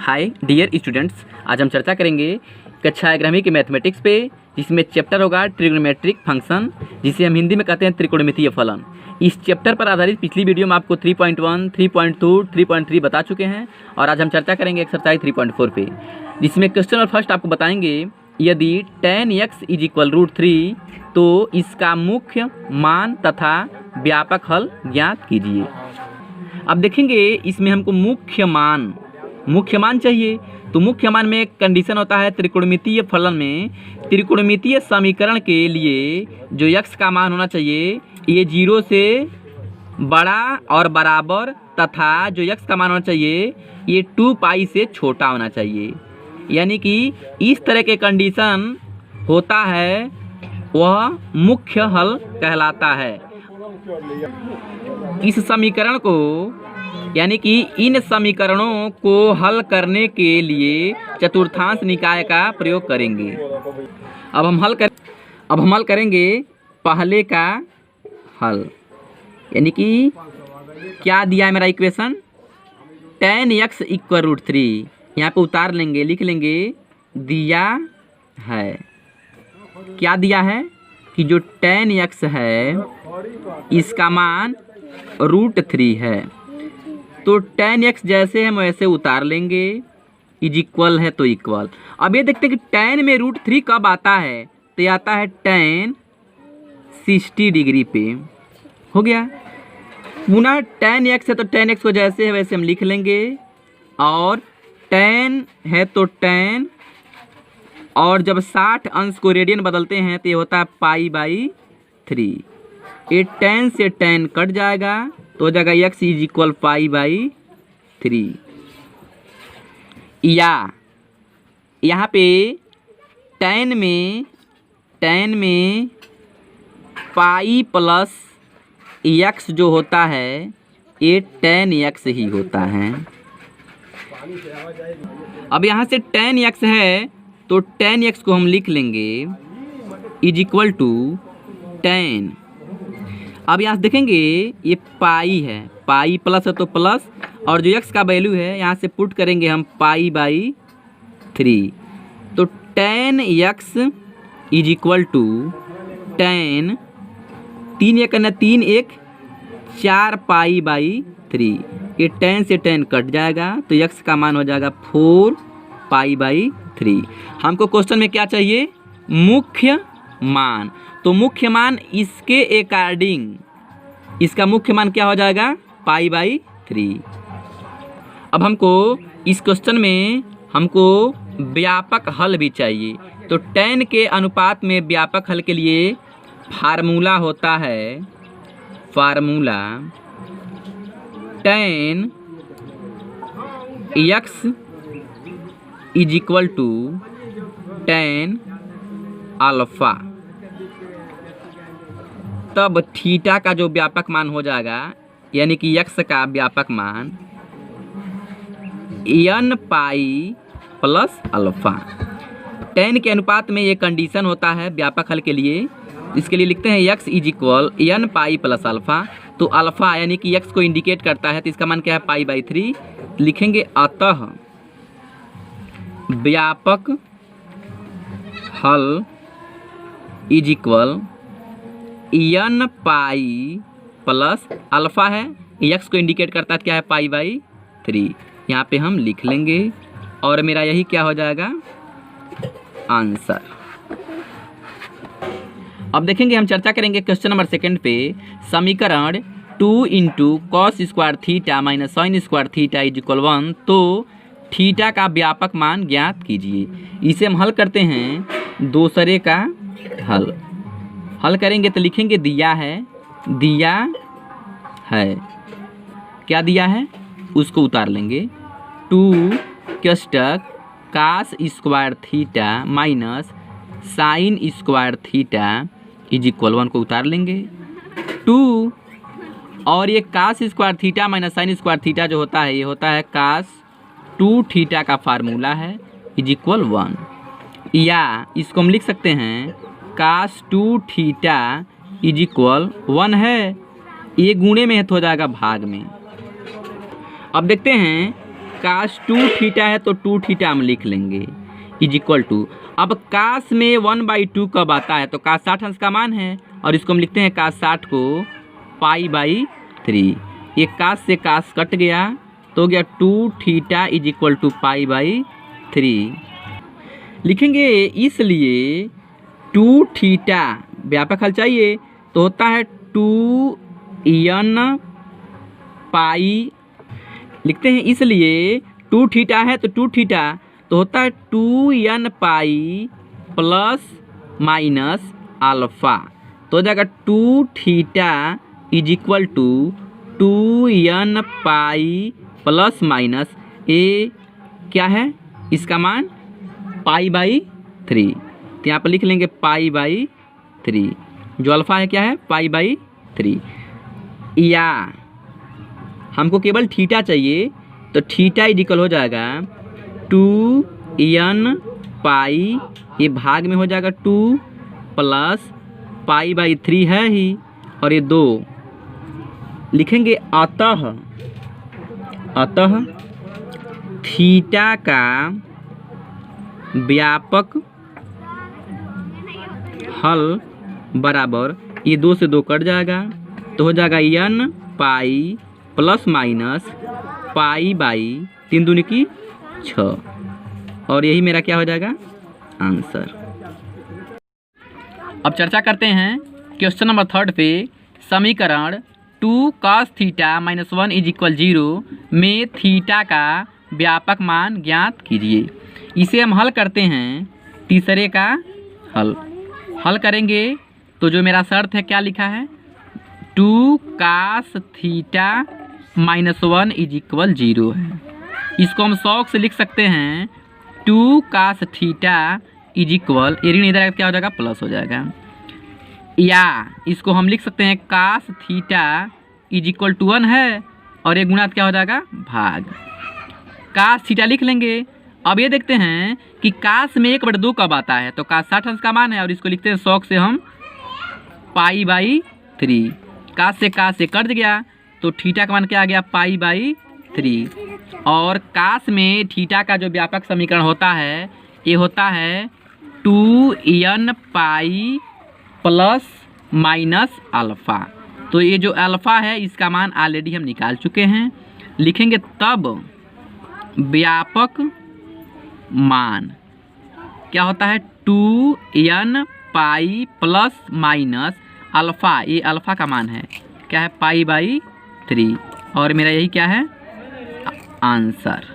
Hi dear students, आज हम चर्चा करेंगे कक्षा 11वीं के मैथमेटिक्स पे, जिसमें चैप्टर होगा ट्रिग्नोमेट्रिक फंक्शन, जिसे हम हिंदी में कहते हैं त्रिकोणमितीय फलन। इस चैप्टर पर आधारित पिछली वीडियो में आपको 3.1, 3.2, 3.3 बता चुके हैं और आज हम चर्चा करेंगे एक्सरसाइज 3.4 पे, जिसमें क्वेश्चन और फर्स्ट आपको बताएंगे यदि tan x = √3 तो इसका मुख्य मान तथा व्यापक हल ज्ञात कीजिए। अब देखेंगे इसमें हमको मुख्य मान चाहिए, तो मुख्य मान में एक कंडीशन होता है त्रिकोणमितीय फलन में। त्रिकोणमितीय समीकरण के लिए जो x का मान होना चाहिए ये 0 से बड़ा और बराबर, तथा जो x का मान होना चाहिए ये 2π से छोटा होना चाहिए। यानी कि इस तरह के कंडीशन होता है वह मुख्य हल कहलाता है। इस समीकरण को यानी कि इन समीकरणों को हल करने के लिए चतुर्थांश निकाय का प्रयोग करेंगे। अब हम हल करेंगे पहले का हल, यानी कि क्या दिया है मेरा इक्वेशन, tan x = √3। यहाँ पे उतार लेंगे, लिख लेंगे दिया है, क्या दिया है कि जो tan x है इसका मान √3 है। तो tan x जैसे हम वैसे उतार लेंगे, इक्वल है तो इक्वल। अब ये देखते हैं कि tan में √3 कब आता है, तो ये आता है tan 60 डिग्री पे। हो गया। पुनः tan x है तो tan x को जैसे है वैसे हम लिख लेंगे, और tan है तो tan, और जब 60 अंश को रेडियन बदलते हैं तो ये होता है π/3। ये tan से tan कट जाएगा तो हो जाएगा x = π/3। या यहाँ पे tan में पाई प्लस x जो होता है ये tan x ही होता है। अब यहाँ से tan x है तो tan x को हम लिख लेंगे = tan। अब यहाँ से देखेंगे ये पाई है, पाई प्लस है तो प्लस, और जो x का वैल्यू है यहाँ से पुट करेंगे हम π/3। तो tan x = tan 3 1 3 1 4 π/3। ये tan से tan कट जाएगा तो x का मान हो जाएगा 4 π/3। हमको क्वेश्चन में क्या चाहिए, मुख्य मान। तो मुख्य मान इसके अकॉर्डिंग इसका मुख्य मान क्या हो जाएगा, π/3। अब हमको इस क्वेश्चन में हमको व्यापक हल भी चाहिए। तो tan के अनुपात में व्यापक हल के लिए फार्मूला होता है, tan x = tan अल्फा। तब थीटा का जो व्यापक मान हो जाएगा, यानी कि x का व्यापक मान n π + α। tan के अनुपात में ये कंडीशन होता है व्यापक हल के लिए। इसके लिए लिखते हैं x = n π + α। तो अल्फा यानी कि x को इंडिकेट करता है, तो इसका मान क्या है π/3 लिखेंगे। अतः व्यापक हल = n π + α है, x को इंडिकेट करता है क्या है π/3। यहाँ पे हम लिख लेंगे और मेरा यही क्या हो जाएगा आंसर। अब देखेंगे हम चर्चा करेंगे क्वेश्चन नंबर 2 पे। समीकरण 2 × cos² θ - sin² θ = 1 तो थीटा का व्यापक मान ज्ञात कीजिए। इसे हम हल करते हैं दूसरे का हल करेंगे तो लिखेंगे दिया है, क्या दिया है उसको उतार लेंगे। 2 कोष्टक cos² θ - sin² θ = 1 को उतार लेंगे। 2 और ये cos² θ - sin² θ जो होता है ये होता है cos 2θ का फार्मूला है = 1। या इसको हम लिख सकते हैं cos 2θ = 1 है, ये गुणे में है तो हो जाएगा भाग में। अब देखते हैं कास 2 थीटा है तो 2 थीटा हम लिख लेंगे इज इक्वल टू, अब कास में 1/2 कब आता है तो कास 60 अंश का मान है और इसको हम लिखते हैं कास 60 को π/3। ये कास से कास कट गया तो हो गया 2 थीटा इज इक्वल टू π/3 लिखेंगे। इसलिए 2 थीटा व्यापक हल चाहिए तो होता है 2n पाई, लिखते हैं इसलिए 2 थीटा है तो 2 थीटा तो होता है 2n pi plus minus alpha, तो हो जाएगा 2 theta is equal to 2n pi plus minus a क्या है इसका मान π/3, तो यहाँ पर लिख लेंगे π/3, जो अल्फा है क्या है π/3। या हमको केवल थीटा चाहिए तो थीटा इज इक्वल हो जाएगा 2n पाई, ये भाग में हो जाएगा 2 प्लस π/3 है ही और ये 2 लिखेंगे। अतः थीटा का व्यापक हल बराबर, ये 2 से 2 कट जाएगा तो हो जाएगा n पाई प्लस माइनस π/3 दूनी की 6 और यही मेरा क्या हो जाएगा आंसर। अब चर्चा करते हैं क्वेश्चन नंबर 3 पे। समीकरण 2 cos थीटा -1 इज इक्वल 0 में थीटा का व्यापक मान ज्ञात कीजिए। इसे हम हल करते हैं तीसरे का हल करेंगे तो जो मेरा शर्त है क्या लिखा है 2 cos थीटा -1 इज इक्वल 0 है। इसको हम शौक से लिख सकते हैं 2 cos थीटा इज इक्वल, ये ऋण इधर क्या हो जाएगा प्लस हो जाएगा, या इसको हम लिख सकते हैं cos theta is equal to 1 है और ये गुणा क्या हो जाएगा भाग, cos थीटा लिख लेंगे। अब ये देखते हैं कि cos में 1/2 कब आता है तो cos 60 अंश का मान है और इसको लिखते हैं शौक से हम π/3, cos से कट गया तो थीटा का मान क्या आ गया π/3 और cos में थीटा का जो व्यापक समीकरण होता है ये होता है 2n pi plus minus alpha, तो ये जो अल्फ़ा है इसका मान ऑलरेडी हम निकाल चुके हैं। लिखेंगे तब व्यापक मान क्या होता है 2n pi plus minus alpha, ये अल्फ़ा का मान है क्या है π/3 और मेरा यही क्या है आंसर।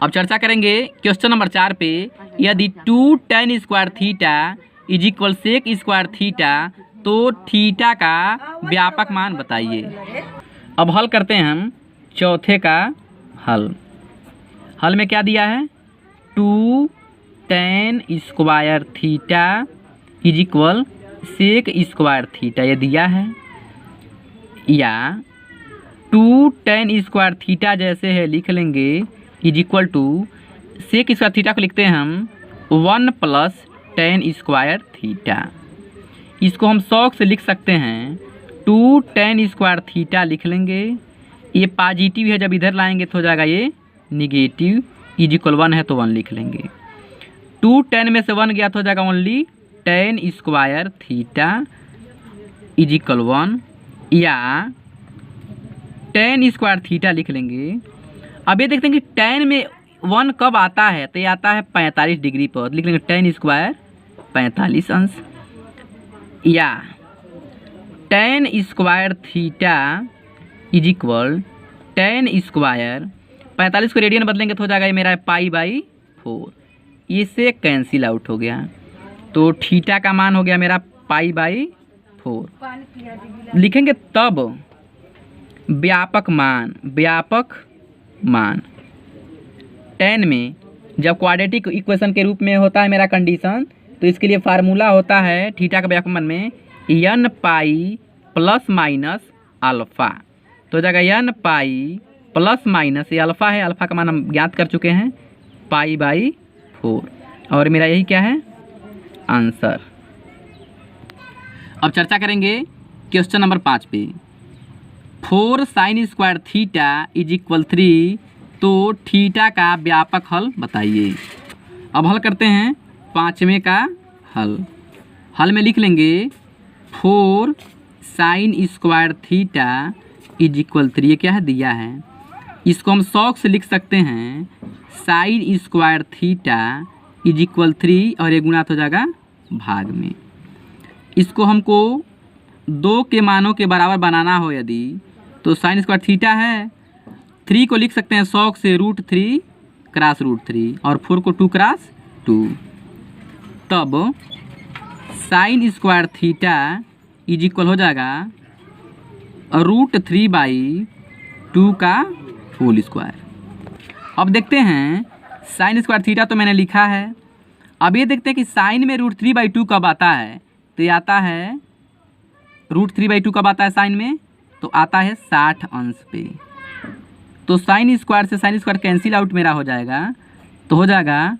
अब चर्चा करेंगे क्वेश्चन नंबर 4 पे। यदि 2 tan square theta is equal sec square theta तो थीटा का व्यापक मान बताइए। अब हल करते हैं हम चौथे का हल में क्या दिया है 2 tan square theta is equal sec square theta ये दिया है, या 2 tan स्क्वायर थीटा जैसे है लिख लेंगे is equal to sec square theta को लिखते हैं हम 1 प्लस tan स्क्वायर थीटा। इसको हम शौक से लिख सकते हैं 2 tan स्क्वायर थीटा लिख लेंगे, ये पॉजिटिव है जब इधर लाएंगे तो हो जाएगा ये निगेटिव, इज इक्वल 1 है तो 1 लिख लेंगे। 2 tan में से 1 गया तो हो जाएगा only tan square theta is equal 1, या tan स्क्वायर थीटा लिख लेंगे। अब ये देखते हैं कि tan में 1 कब आता है तो ये आता है 45 डिग्री पर, लिख लेंगे tan स्क्वायर 45 अंश, या tan square theta is equal tan square 45 को रेडियन बदलेंगे तो हो जाएगा ये मेरा π/4, इससे कैंसिल आउट हो गया तो थीटा का मान हो गया मेरा π/4। लिखेंगे तब व्यापक मान tan में जब क्वाड्रेटिक इक्वेशन के रूप में होता है मेरा कंडीशन तो इसके लिए फार्मूला होता है थीटा का व्यापक मान में n पाई प्लस माइनस अल्फ़ा, तो हो जाएगा n पाई प्लस माइनस ये अल्फ़ा है, अल्फ़ा का मान हम ज्ञात कर चुके हैं π/4 और मेरा यही क्या है आंसर। अब चर्चा करेंगे क्वेश्चन नंबर 5 पे। 4 sin square theta is equal 3 तो थीटा का व्यापक हल बताइए। अब हल करते हैं पाँचवें का हल में लिख लेंगे 4 sine square theta is equal 3। ये क्या है, दिया है। इसको हम शौक से लिख सकते हैं sine square theta is equal 3 और ये गुणा हो जाएगा भाग में। इसको हमको 2 के मानों के बराबर बनाना हो यदि, तो साइन स्क्वायर थीटा है, 3 को लिख सकते हैं शौक से √3 क्रॉस √3 और 4 को 2 क्रॉस 2। तब sine square theta is equal हो जाएगा √3/2 का होल स्क्वायर। अब देखते हैं साइन स्क्वायर थीटा तो मैंने लिखा है। अब ये देखते हैं कि साइन में √3/2 कब आता है, तो ये आता है √3/2 कब आता है साइन में, तो आता है 60 अंश पे। तो साइन स्क्वायर से साइन स्क्वायर कैंसिल आउट मेरा हो जाएगा, तो हो जाएगा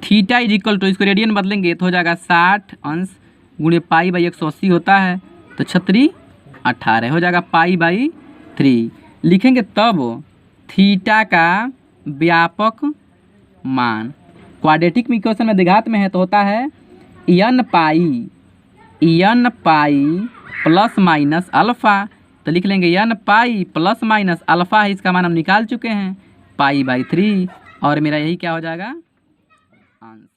थीटा इज इक्वल टू, इसको रेडियन बदलेंगे तो हो जाएगा 60 अंश गुणे π/180 होता है, तो 36 18 हो जाएगा π/3 लिखेंगे। तब थीटा का व्यापक मान क्वाड्रेटिक इक्वेशन में द्विघात में है तो होता है n पाई प्लस माइनस अल्फ़ा। तो लिख लेंगे n पाई प्लस माइनस अल्फ़ा है, इसका मान हम निकाल चुके हैं π/3 और मेरा यही क्या हो जाएगा आंसर।